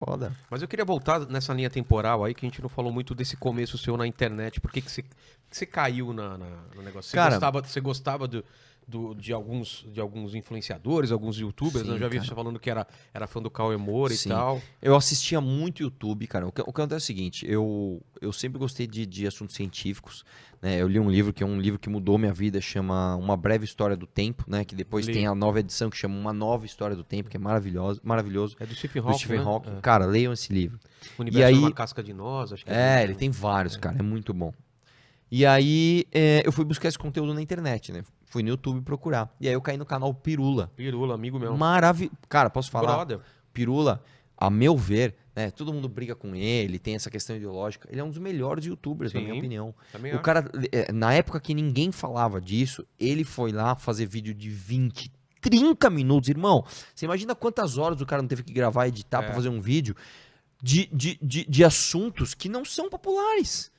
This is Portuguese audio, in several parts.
Foda. Mas eu queria voltar nessa linha temporal aí, que a gente não falou muito desse começo seu na internet. Por que você caiu no negócio? Cara, Você gostava de alguns influenciadores, alguns youtubers, né? Eu sim, já vi cara. você falando que era fã do Cauê Moura e Sim. tal. Eu assistia muito YouTube, cara. O que acontece é o seguinte, eu sempre gostei de assuntos científicos, né? Eu li um livro que é um livro que mudou minha vida, chama Uma Breve História do Tempo, né? Que depois Li. tem a nova edição que chama Uma Nova História do Tempo, que é maravilhoso. É do Stephen Do Hawking, Stephen né? Hawking. É. Cara, leiam esse livro. O E Universo é uma aí, casca de nós, acho que é dele, ele né? tem vários, cara. É muito bom. E aí, eu fui buscar esse conteúdo na internet, né? Fui no YouTube procurar. E aí eu caí no canal Pirula. Pirula, amigo meu. Cara, posso falar? Brother. Pirula, a meu ver, né? Todo mundo briga com ele, tem essa questão ideológica. Ele é um dos melhores youtubers, na minha Sim, opinião. também O acho. cara, na época que ninguém falava disso, ele foi lá fazer vídeo de 20, 30 minutos. Irmão, você imagina quantas horas o cara não teve que gravar e editar pra fazer um vídeo de assuntos que não são populares.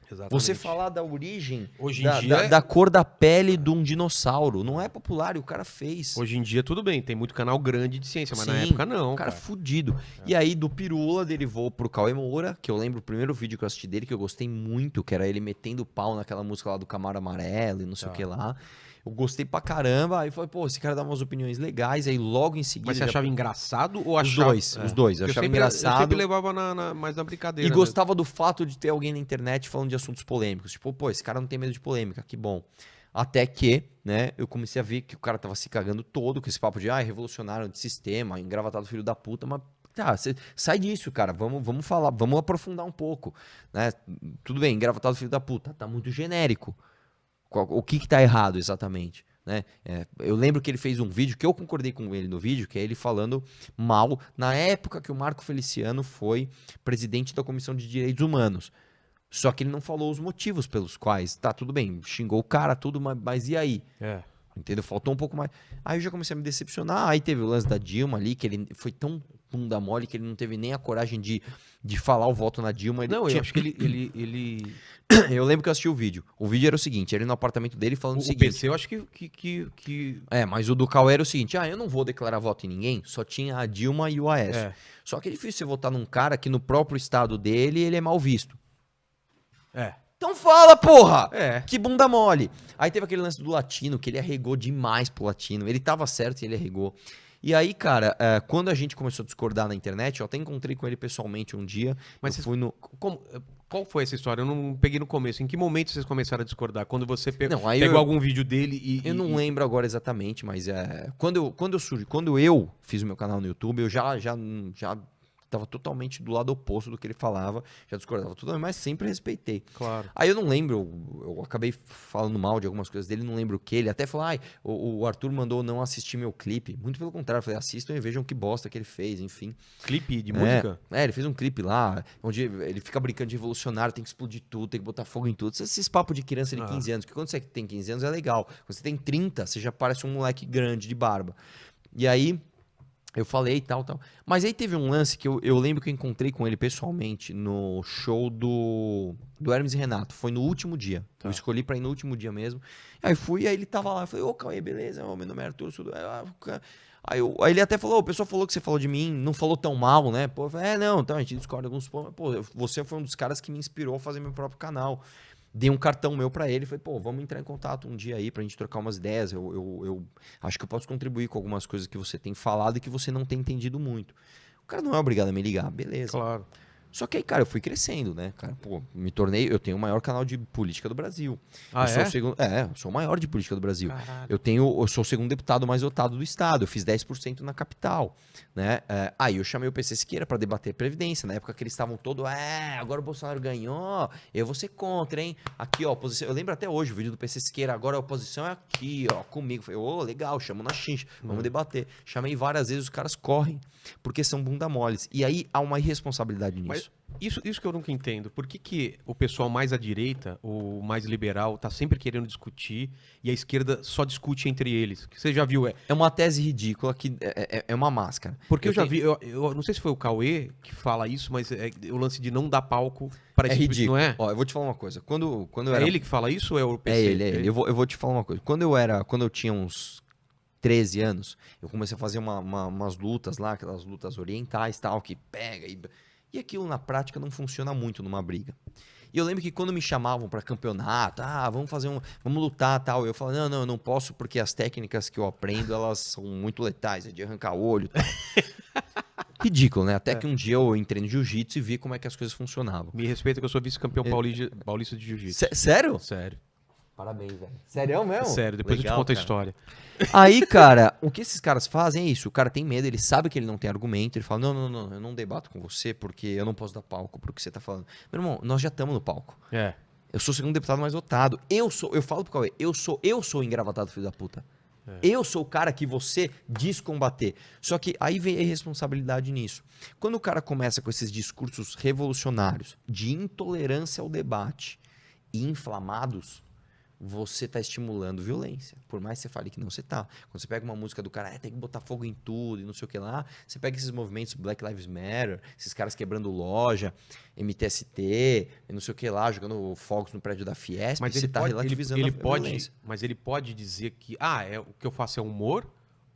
Exatamente. Você falar da origem, Hoje em dia, da cor da pele de um dinossauro, não é popular e o cara fez. hoje em dia tudo bem, tem muito canal grande de ciência, mas na Sim, época não, cara, cara. fudido. E aí do Pirula derivou pro Cauê Moura, que eu lembro o primeiro vídeo que eu assisti dele, que eu gostei muito, que era ele metendo pau naquela música lá do Camaro Amarelo e não sei o que lá. Eu gostei pra caramba, aí falei, pô, esse cara dá umas opiniões legais, aí logo em seguida... Mas você achava engraçado ou Os achava... dois. Eu Eu achava sempre, engraçado. Eu sempre levava mais na brincadeira. E né? gostava do fato de ter alguém na internet falando de assuntos polêmicos. Tipo, pô, esse cara não tem medo de polêmica, que bom. Até que, né, eu comecei a ver que o cara tava se cagando todo com esse papo de, revolucionário de sistema, engravatado filho da puta, mas, tá, sai disso, cara, vamos falar, vamos aprofundar um pouco, né? Tudo bem, engravatado filho da puta, tá muito genérico. O que tá errado exatamente? Né? Eu lembro que ele fez um vídeo, que eu concordei com ele no vídeo, que é ele falando mal, na época que o Marco Feliciano foi presidente da Comissão de Direitos Humanos. Só que ele não falou os motivos pelos quais, tá, tudo bem, xingou o cara, tudo, mas e aí? Entendeu? Faltou um pouco mais. Aí eu já comecei a me decepcionar. Aí teve o lance da Dilma ali, que ele foi tão bunda mole que ele não teve nem a coragem de falar o voto na Dilma. Não, eu acho que ele... Eu lembro que eu assisti o vídeo. O vídeo era o seguinte, ele no apartamento dele falando o O seguinte. PC eu acho que... Mas o do Cauê era o seguinte, eu não vou declarar voto em ninguém, só tinha a Dilma e o Aécio. Só que é difícil você votar num cara que no próprio estado dele ele é mal visto. Então fala, porra! Que bunda mole. Aí teve aquele lance do Latino, que ele arregou demais pro Latino. Ele tava certo e ele arregou. E aí, cara, quando a gente começou a discordar na internet, eu até encontrei com ele pessoalmente um dia. Mas eu fui no... Qual foi essa história? Eu não peguei no começo. Em que momento vocês começaram a discordar? Quando você pegou algum vídeo dele e... Eu não lembro agora exatamente, mas quando eu fiz o meu canal no YouTube, eu já tava totalmente do lado oposto do que ele falava, já discordava tudo, mas sempre respeitei. Claro. Aí eu não lembro, eu acabei falando mal de algumas coisas dele, não lembro o que, ele até falou, o Arthur mandou não assistir meu clipe, muito pelo contrário, eu falei, assistam e vejam que bosta que ele fez, enfim. Clipe de música? Ele fez um clipe lá, onde ele fica brincando de revolucionário, tem que explodir tudo, tem que botar fogo em tudo, esses papos de criança de 15 anos, que quando você tem 15 anos é legal, quando você tem 30, você já parece um moleque grande de barba. E aí... eu falei tal. Mas aí teve um lance que eu lembro que eu encontrei com ele pessoalmente no show do Hermes e Renato. Foi no último dia. Eu escolhi pra ir no último dia mesmo. Aí fui, aí ele tava lá. Eu falei, ô, Cauê, beleza? Meu nome é Arthur. Aí ele até falou, o pessoal falou que você falou de mim, não falou tão mal, né? Pô, eu falei, não, então a gente discorda alguns pontos. Pô, você foi um dos caras que me inspirou a fazer meu próprio canal. Dei um cartão meu pra ele, falei, pô, vamos entrar em contato um dia aí pra gente trocar umas ideias, eu acho que eu posso contribuir com algumas coisas que você tem falado e que você não tem entendido muito. O cara não é obrigado a me ligar, beleza. Claro. Só que aí, cara, eu fui crescendo, né, cara, pô, eu tenho o maior canal de política do Brasil. Ah, eu sou o maior de política do Brasil. Caralho. Eu sou o segundo deputado mais votado do estado, eu fiz 10% na capital, né, aí eu chamei o PC Siqueira pra debater Previdência, na época que eles estavam todos, agora o Bolsonaro ganhou, eu vou ser contra, hein, aqui, ó, oposição, eu lembro até hoje o vídeo do PC Siqueira, agora a oposição é aqui, ó, comigo, falei, legal, chamo na xincha, vamos debater, chamei várias vezes, os caras correm, porque são bunda moles, e aí há uma irresponsabilidade nisso. Mas isso que eu nunca entendo. Por que o pessoal mais à direita, o mais liberal, tá sempre querendo discutir e a esquerda só discute entre eles? Que você já viu, É uma tese ridícula que é uma máscara. Porque eu já vi, eu não sei se foi o Cauê que fala isso, mas o lance de não dar palco para esse ridículo. Não é? Ó, eu vou te falar uma coisa. Quando eu É era... ele que fala isso ou é o PC? É ele. Eu vou te falar uma coisa. Quando eu tinha uns 13 anos. Eu comecei a fazer umas lutas lá, aquelas lutas orientais, tal, que pega e aquilo na prática não funciona muito numa briga. E eu lembro que quando me chamavam para campeonato, vamos lutar, tal, eu falava, não, eu não posso porque as técnicas que eu aprendo, elas são muito letais, é de arrancar olho, tal. Ridículo, né? Até que um dia eu entrei no jiu-jitsu e vi como é que as coisas funcionavam. Me respeita que eu sou vice-campeão paulista de jiu-jitsu. Sério? Sério. Parabéns, velho. Sério mesmo? Sério, depois Legal, eu te conto a cara. história. Aí, cara, o que esses caras fazem é isso. O cara tem medo, ele sabe que ele não tem argumento, ele fala, não, eu não debato com você porque eu não posso dar palco pro que você tá falando. Meu irmão, nós já estamos no palco. É. Eu sou o segundo deputado mais votado. Eu falo pro Cauê, eu sou o engravatado filho da puta. Eu sou o cara que você diz combater. Só que aí vem a irresponsabilidade nisso. Quando o cara começa com esses discursos revolucionários de intolerância ao debate e inflamados, você tá estimulando violência. Por mais que você fale que não, você tá. Quando você pega uma música do cara, tem que botar fogo em tudo e não sei o que lá, você pega esses movimentos Black Lives Matter, esses caras quebrando loja, MTST, e não sei o que lá, jogando fogos no prédio da Fiesp, Mas você ele tá pode, relativizando ele a pode, violência. mas ele pode dizer que, o que eu faço é humor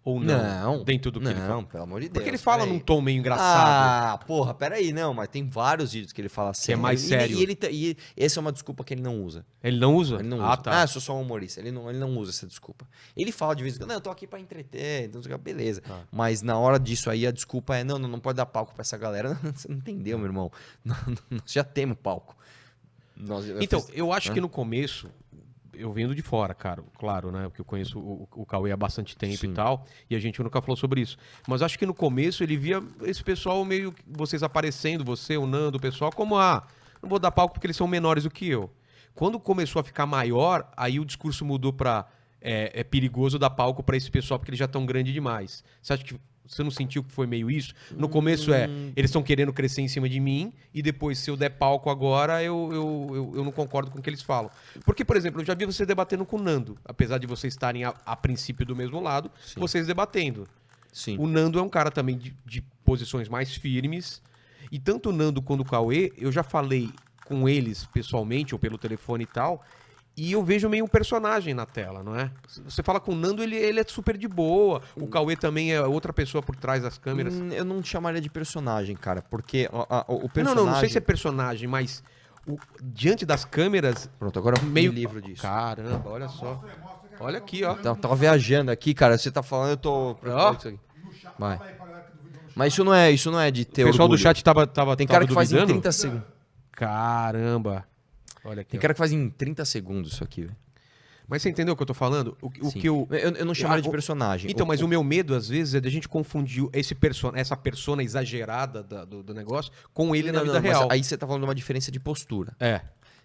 ou não? Dentro do que ele fala. Não, pelo amor de Deus. Porque ele fala peraí. num tom meio engraçado. Ah, porra, peraí, não, mas tem vários vídeos que ele fala sério. é mais sério. E essa é uma desculpa que ele não usa. Ele não usa? Ele não Ah, usa. tá. Eu sou só um humorista. Ele não usa essa desculpa. Ele fala de vez em quando, não, eu tô aqui pra entreter, então, beleza. Tá. Mas na hora disso aí, a desculpa é, não pode dar palco pra essa galera. Você não entendeu, meu irmão. Nós já temos palco. Então, eu acho que no começo, eu vendo de fora, cara, claro, né? Porque eu conheço o Cauê há bastante tempo Sim. e tal, e a gente nunca falou sobre isso. Mas acho que no começo ele via esse pessoal meio, vocês aparecendo, você, o Nando, o pessoal, como, não vou dar palco porque eles são menores do que eu. Quando começou a ficar maior, aí o discurso mudou pra, é perigoso dar palco pra esse pessoal porque eles já estão grande demais. Você acha que você não sentiu que foi meio isso? No começo eles estão querendo crescer em cima de mim, e depois, se eu der palco agora, eu não concordo com o que eles falam. Porque, por exemplo, eu já vi você debatendo com o Nando, apesar de vocês estarem a princípio do mesmo lado, Sim. vocês debatendo. Sim. O Nando é um cara também de posições mais firmes, e tanto o Nando quanto o Cauê, eu já falei com eles pessoalmente, ou pelo telefone e tal, e eu vejo meio um personagem na tela, não é? Você fala com o Nando, ele é super de boa. O Cauê também é outra pessoa por trás das câmeras. Eu não chamaria de personagem, cara, porque o personagem... Não sei se é personagem, mas diante das câmeras... Pronto, agora eu meio me livro disso. Caramba, olha só. Olha aqui, ó. Tava viajando aqui, cara. Você tá falando, eu tô... Ó. Isso aqui. Vai. Mas isso não é de ter O pessoal do orgulho. chat tava Tem cara que faz em duvidando? 30 segundos. Caramba. Olha aqui, Tem ó. cara que faz em 30 segundos isso aqui, velho. Mas você entendeu o que eu tô falando? O Sim. que eu... Eu não chamaria de personagem. Então, mas o meu medo, às vezes, é da gente confundir essa persona exagerada do negócio com ele na vida mas real. aí você tá falando de uma diferença de postura. É.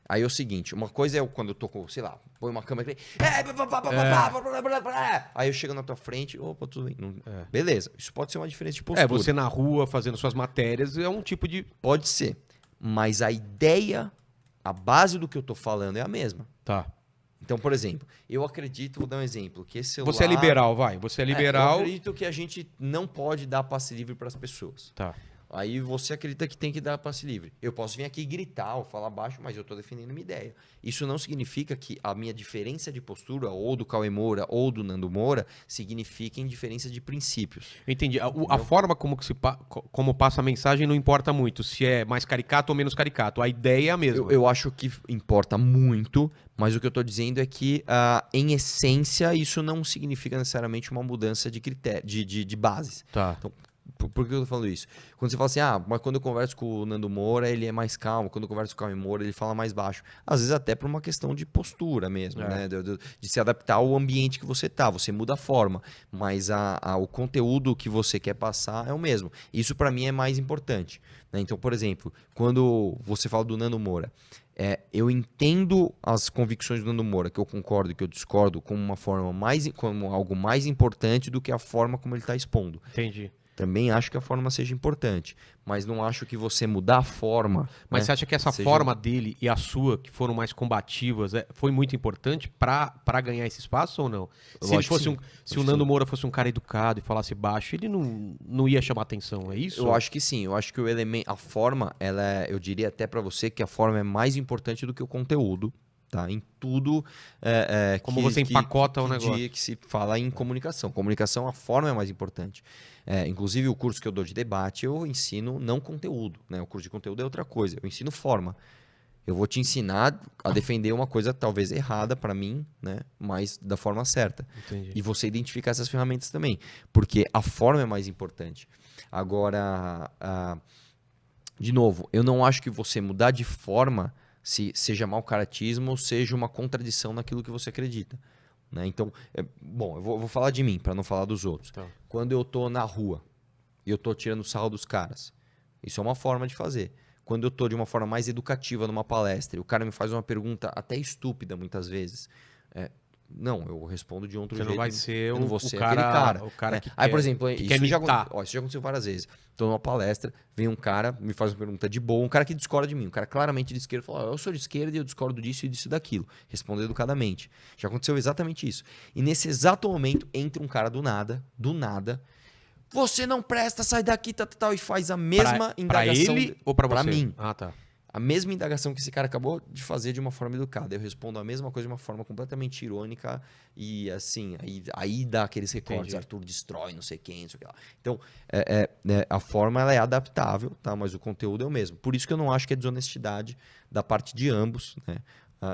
Aí é o seguinte, uma coisa é quando eu tô com, sei lá, põe uma câmera aqui, aí eu chego na tua frente, opa, tudo bem. Beleza, isso pode ser uma diferença de postura. Você na rua fazendo suas matérias é um tipo de... Pode ser, mas a ideia, a base do que eu tô falando é a mesma. Tá. Então, por exemplo, eu acredito, vou dar um exemplo, que esse celular... Você é liberal, vai. Você é liberal. Eu acredito que a gente não pode dar passe livre para as pessoas. Tá. Aí você acredita que tem que dar passe livre. Eu posso vir aqui e gritar ou falar baixo, mas eu estou defendendo uma ideia. Isso não significa que a minha diferença de postura, ou do Cauê Moura, ou do Nando Moura, signifiquem diferença de princípios. Eu entendi. A forma como passa a mensagem não importa muito. Se é mais caricato ou menos caricato. A ideia é a mesma. Eu acho que importa muito, mas o que eu estou dizendo é que, em essência, isso não significa necessariamente uma mudança de critério, de bases. Tá. Então, por que eu tô falando isso? Quando você fala assim, mas quando eu converso com o Nando Moura, ele é mais calmo. Quando eu converso com o Cauê Moura, ele fala mais baixo. Às vezes até por uma questão de postura mesmo, né? De se adaptar ao ambiente que você tá. Você muda a forma, mas o conteúdo que você quer passar é o mesmo. Isso para mim é mais importante, né? Então, por exemplo, quando você fala do Nando Moura, eu entendo as convicções do Nando Moura, que eu concordo e que eu discordo, como como algo mais importante do que a forma como ele está expondo. Entendi. Também acho que a forma seja importante, mas não acho que você mudar a forma... Mas né, você acha que essa forma dele e a sua, que foram mais combativas, foi muito importante pra ganhar esse espaço ou não? Se o Nando Moura fosse um cara educado e falasse baixo, ele não ia chamar atenção, é isso? Eu acho que sim, eu acho que a forma, eu diria até pra você que a forma é mais importante do que o conteúdo. tá? Em tudo Como você empacota o negócio. Que se fala em comunicação. Comunicação, a forma é mais importante. Inclusive, o curso que eu dou de debate, eu ensino não conteúdo, né? O curso de conteúdo é outra coisa. Eu ensino forma. Eu vou te ensinar a defender uma coisa talvez errada para mim, né? Mas da forma certa. Entendi. E você identificar essas ferramentas também. Porque a forma é mais importante. Agora, de novo, eu não acho que você mudar de forma, seja mau caratismo ou seja uma contradição naquilo que você acredita. Né? Então, bom, eu vou falar de mim, para não falar dos outros. Tá. Quando eu tô na rua e eu tô tirando sarro dos caras, isso é uma forma de fazer. Quando eu tô de uma forma mais educativa numa palestra e o cara me faz uma pergunta até estúpida muitas vezes, não, eu respondo de outro Você jeito. não vai ser eu não vou ser aquele cara. O cara que Aí, quer, por exemplo, que isso quer já, imitar. isso já aconteceu várias vezes. Tô numa palestra, vem um cara, me faz uma pergunta de boa, um cara que discorda de mim, um cara claramente de esquerda, fala, eu sou de esquerda e eu discordo disso e disso e daquilo. Respondo educadamente. Já aconteceu exatamente isso. E nesse exato momento, entra um cara do nada, você não presta, sai daqui, tal, e faz a mesma indagação. Pra ele ou pra você? Pra mim. Ah, tá. A mesma indagação que esse cara acabou de fazer de uma forma educada. Eu respondo a mesma coisa de uma forma completamente irônica e assim, aí dá aqueles recortes, Entendi. Arthur destrói, não sei quem, não sei o que lá. Então, a forma ela é adaptável, tá? Mas o conteúdo é o mesmo. Por isso que eu não acho que é desonestidade da parte de ambos, né?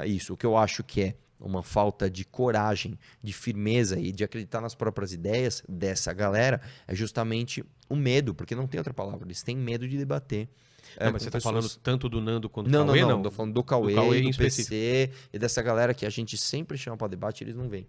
Isso. O que eu acho que é uma falta de coragem, de firmeza e de acreditar nas próprias ideias dessa galera é justamente o medo, porque não tem outra palavra. Eles têm medo de debater. Não, mas você tá falando tanto do Nando quanto do Não, Cauê, não. Tô falando do Cauê, Cauê em do específico. PC e dessa galera que a gente sempre chama pra debate, eles não vêm.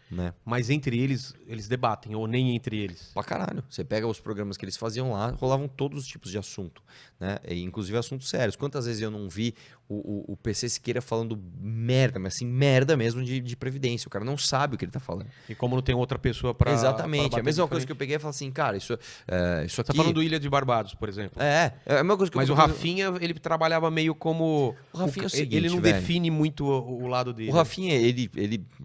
Né? Mas entre eles debatem, ou nem entre eles. Pra caralho. Você pega os programas que eles faziam lá, rolavam todos os tipos de assunto. Né? E, inclusive assuntos sérios. Quantas vezes eu não vi o PC Siqueira falando merda, mas assim, merda mesmo de Previdência. O cara não sabe o que ele tá falando. E como não tem outra pessoa pra. Exatamente. Pra A mesma bater coisa de que eu peguei e falei assim, cara, isso Você aqui... tá falando do Ilha de Barbados, por exemplo. É a mesma coisa que Mas eu o Rafinha, ele trabalhava meio como. O Rafinha é o seguinte, ele não velho. define muito o lado dele. O Rafinha, ele,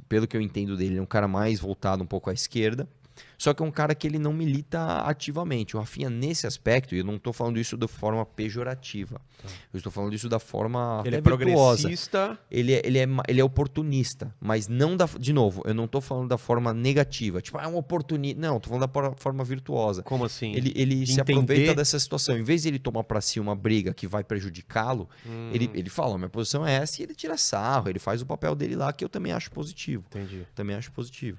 pelo que eu entendo dele, é um cara mais voltado um pouco à esquerda. Só que é um cara que ele não milita ativamente. O Rafinha, nesse aspecto, e eu não estou falando isso de forma pejorativa. Eu estou falando isso da forma Ele até é virtuosa. progressista. Ele é oportunista, mas não de novo, eu não estou falando da forma negativa. Tipo, é um oportunista. Não, estou falando da forma virtuosa. Como assim? Ele De se entender? aproveita dessa situação. Em vez de ele tomar para si uma briga que vai prejudicá-lo, ele fala, minha posição é essa, e ele tira sarro, ele faz o papel dele lá, que eu também acho positivo. Entendi. Também acho positivo.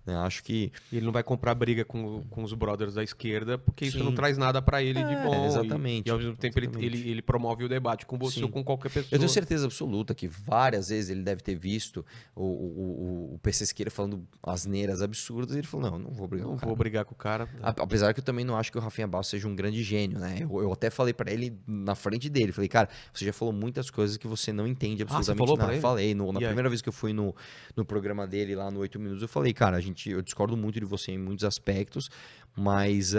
Né? Acho que... E ele não vai comprar briga com os brothers da esquerda, porque isso Sim. não traz nada pra ele de bom. exatamente. E ao mesmo tempo ele promove o debate com você Sim. ou com qualquer pessoa. Eu tenho certeza absoluta que várias vezes ele deve ter visto o PC Siqueira falando asneiras absurdas e ele falou, não vou brigar com o Não cara. vou brigar com o cara. Apesar que eu também não acho que o Rafinha Bastos seja um grande gênio, né? Eu até falei pra ele na frente dele, falei, cara, você já falou muitas coisas que você não entende absolutamente falou nada. pra ele? Falei, na E aí? primeira vez que eu fui no programa dele lá no 8 Minutos, eu falei, cara, eu discordo muito de você em muitos aspectos, mas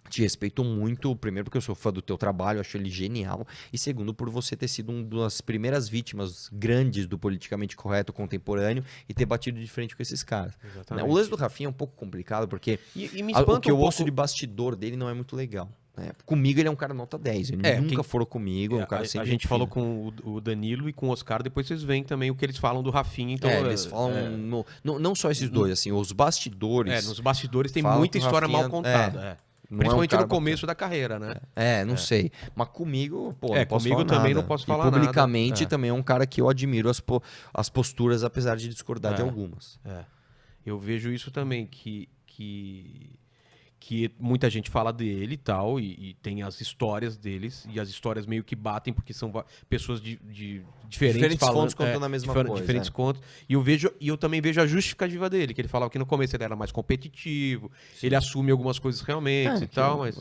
te respeito muito, primeiro porque eu sou fã do teu trabalho, acho ele genial, e segundo por você ter sido uma das primeiras vítimas grandes do politicamente correto contemporâneo e ter batido de frente com esses caras. Né? Exatamente. O lance do Rafinha é um pouco complicado, porque E me o espanta que um eu pouco... ouço de bastidor dele não é muito legal. Né? Comigo ele é um cara nota 10, ele nunca furou comigo, é um cara a sempre gente gente falou fina. com o Danilo e com o Oscar, depois vocês veem também o que eles falam do Rafinha. Então, Eles falam, não só esses dois, assim, os bastidores. nos bastidores tem falam muita que o história Rafinha- mal contada. não Principalmente é um cara no começo da carreira, né? não sei. Mas comigo, pô, não posso comigo falar também nada. não posso E falar nada. publicamente É. também é um cara que eu admiro as posturas, apesar de discordar de algumas. Eu vejo isso também, que muita gente fala dele e tal, e tem as histórias deles, e as histórias meio que batem, porque são pessoas de diferentes Contos contando a mesma coisa. diferentes contos. E eu também vejo a justificativa dele, que ele falava que no começo ele era mais competitivo, ele assume algumas coisas realmente e tal, mas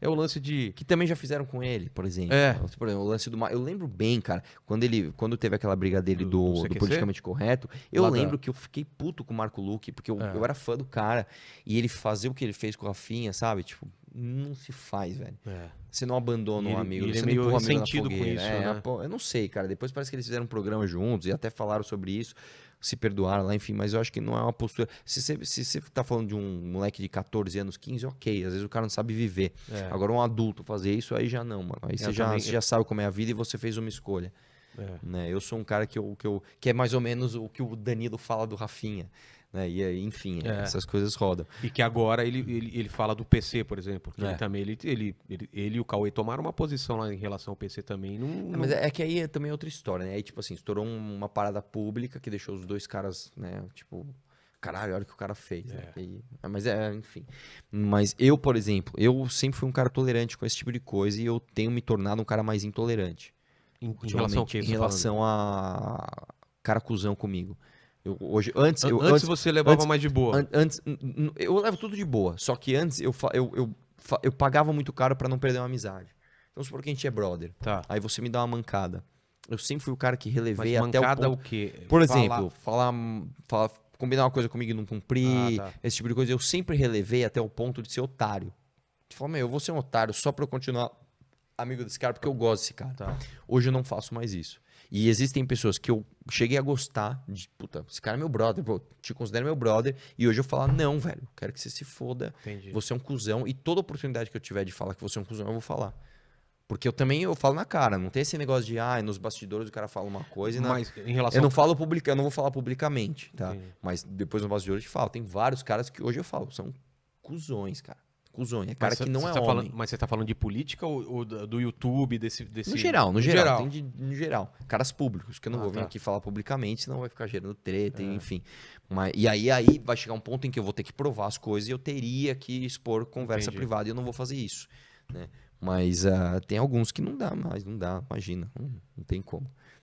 é o lance de... Que também já fizeram com ele, por exemplo. Por exemplo, o lance do eu lembro bem, cara, quando teve aquela briga dele do CQC? politicamente correto, eu Lá lembro que eu fiquei puto com o Marco Luque, porque eu era fã do cara, e ele fazer o que ele fez com o Rafinha, sabe? Tipo, não se faz, velho. É. Você não abandona um amigo, ele você é não meio empurra o amigo na ressentido com fogueira. isso, né? Pô, eu não sei, cara. Depois parece que eles fizeram um programa juntos e até falaram sobre isso, se perdoaram lá, enfim. Mas eu acho que não é uma postura. Se você tá falando de um moleque de 14 anos, 15, ok. Às vezes o cara não sabe viver. É. Agora um adulto fazer isso, aí já não, mano. Aí você já sabe como é a vida e você fez uma escolha. Né? Eu sou um cara que é mais ou menos o que o Danilo fala do Rafinha. Né? E aí, enfim, essas coisas rodam. E que agora ele fala do PC, por exemplo. Que ele também, ele e o Cauê tomaram uma posição lá em relação ao PC também. Mas é que aí também é outra história, né? Aí, tipo assim, estourou uma parada pública que deixou os dois caras, né? Tipo, caralho, olha o que o cara fez. Né? Mas enfim. Mas eu, por exemplo, eu sempre fui um cara tolerante com esse tipo de coisa e eu tenho me tornado um cara mais intolerante. Em relação ao que? Em relação a cara cuzão comigo. Antes você levava mais de boa. Antes, eu levo tudo de boa. Só que antes eu pagava muito caro pra não perder uma amizade. Então, supor que a gente é brother. Tá. Aí você me dá uma mancada. Eu sempre fui o cara que relevei Mas até o mancada ponto. o quê? Por exemplo, combinar uma coisa comigo e não cumprir, tá. esse tipo de coisa. Eu sempre relevei até o ponto de ser otário. Tu fala, eu vou ser um otário só pra eu continuar amigo desse cara porque eu gosto desse cara. Tá. Hoje eu não faço mais isso. E existem pessoas que eu cheguei a gostar de, puta, esse cara é meu brother, pô, te considero meu brother, e hoje eu falo, não, velho, quero que você se foda, Entendi. você é um cuzão, e toda oportunidade que eu tiver de falar que você é um cuzão, eu vou falar. Porque eu falo na cara, não tem esse negócio de, nos bastidores o cara fala uma coisa e Mas em relação eu não vou falar publicamente, tá? Entendi. Mas depois no bastidores eu te falo, tem vários caras que hoje eu falo, são cuzões, cara. Cuzões, é cara que não é homem. Mas você tá falando de política ou do YouTube, desse... No geral. No geral. Caras públicos, que eu não vou vir aqui falar publicamente, senão vai ficar gerando treta, enfim. E aí vai chegar um ponto em que eu vou ter que provar as coisas e eu teria que expor conversa privada e eu não vou fazer isso. Né? Mas tem alguns que não dá mais, não dá, imagina, não tem como.